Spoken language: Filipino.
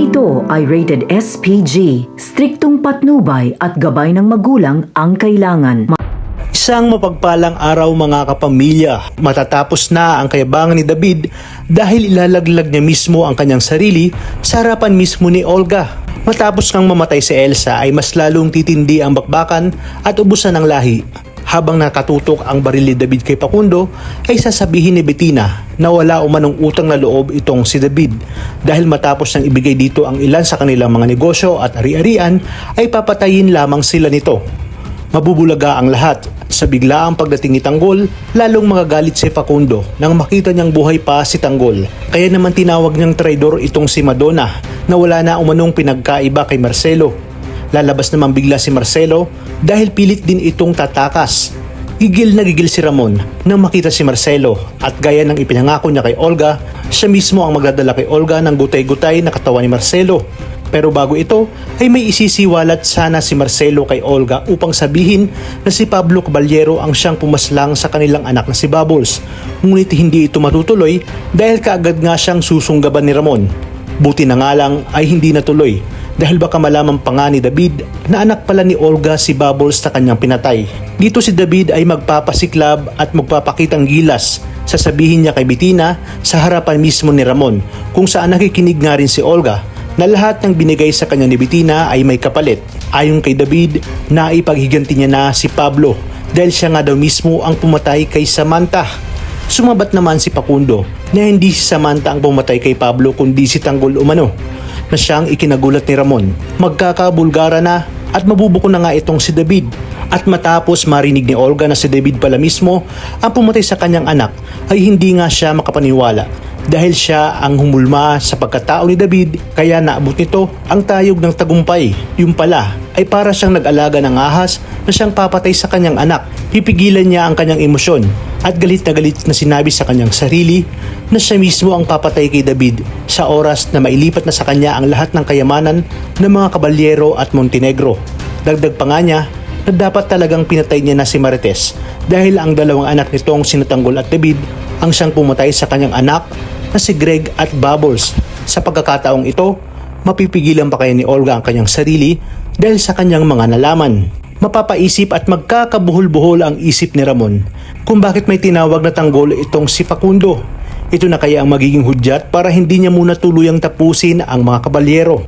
Ito ay rated SPG, striktong patnubay at gabay ng magulang ang kailangan. Isang mapagpalang araw mga kapamilya, matatapos na ang kayabangan ni David dahil ilalaglag niya mismo ang kanyang sarili sa harapan mismo ni Olga. Matapos ngang mamatay si Elsa ay mas lalong titindi ang bakbakan at ubusan ng lahi. Habang nakatutok ang baril ni David kay Facundo ay sasabihin ni Bettina na wala umanong utang na loob itong si David dahil matapos nang ibigay dito ang ilan sa kanilang mga negosyo at ari-arian ay papatayin lamang sila nito. Mabubulaga ang lahat sa biglaang pagdating ni Tanggol, lalong magagalit si Facundo nang makita niyang buhay pa si Tanggol. Kaya naman tinawag niyang traidor itong si Madonna na wala na umanong pinagkaiba kay Marcelo. Lalabas naman bigla si Marcelo dahil pilit din itong tatakas. Gigil na gigil si Ramon nang makita si Marcelo at gaya ng ipinangako niya kay Olga, siya mismo ang magdadala kay Olga ng gutay-gutay na katawan ni Marcelo. Pero bago ito ay may isisiwalat sana si Marcelo kay Olga upang sabihin na si Pablo Caballero ang siyang pumaslang sa kanilang anak na si Bubbles. Ngunit hindi ito matutuloy dahil kaagad nga siyang susunggaban ni Ramon. Buti na nga lang ay hindi natuloy dahil baka malaman pa nga ni David na anak pala ni Olga si Bubbles na kanyang pinatay. Dito si David ay magpapasiklab at magpapakitang gilas. Sasabihin niya kay Bettina sa harapan mismo ni Ramon kung saan nakikinig nga rin si Olga na lahat ng binigay sa kanya ni Bettina ay may kapalit. Ayon kay David na ipaghiganti niya na si Pablo dahil siya nga daw mismo ang pumatay kay Samantha. Sumabat naman si Facundo na hindi si Samantha ang pumatay kay Pablo kundi si Tanggol umano na siyang ikinagulat ni Ramon. Magkakabulgara na at mabubuko na nga itong si David. At matapos marinig ni Olga na si David pala mismo ang pumatay sa kanyang anak ay hindi nga siya makapaniwala dahil siya ang humulma sa pagkatao ni David kaya naabot nito ang tayog ng tagumpay. Yung pala ay para siyang nag-alaga ng ahas na siyang papatay sa kanyang anak. Pipigilan niya ang kanyang emosyon at galit na sinabi sa kanyang sarili na siya mismo ang papatay kay David sa oras na mailipat na sa kanya ang lahat ng kayamanan ng mga Caballero at Montenegro. Dagdag pa nga niya na dapat talagang pinatay niya na si Marites dahil ang dalawang anak nitong sina Tanggol at David ang siyang pumatay sa kanyang anak na si Greg at Bubbles. Sa pagkakataong ito, mapipigilan pa kaya ni Olga ang kanyang sarili dahil sa kanyang mga nalaman. Mapapaisip at magkakabuhol-buhol ang isip ni Ramon kung bakit may tinawag na Tanggol itong si Facundo. Ito na kaya ang magiging hudyat para hindi niya muna tuluyang tapusin ang mga Caballero.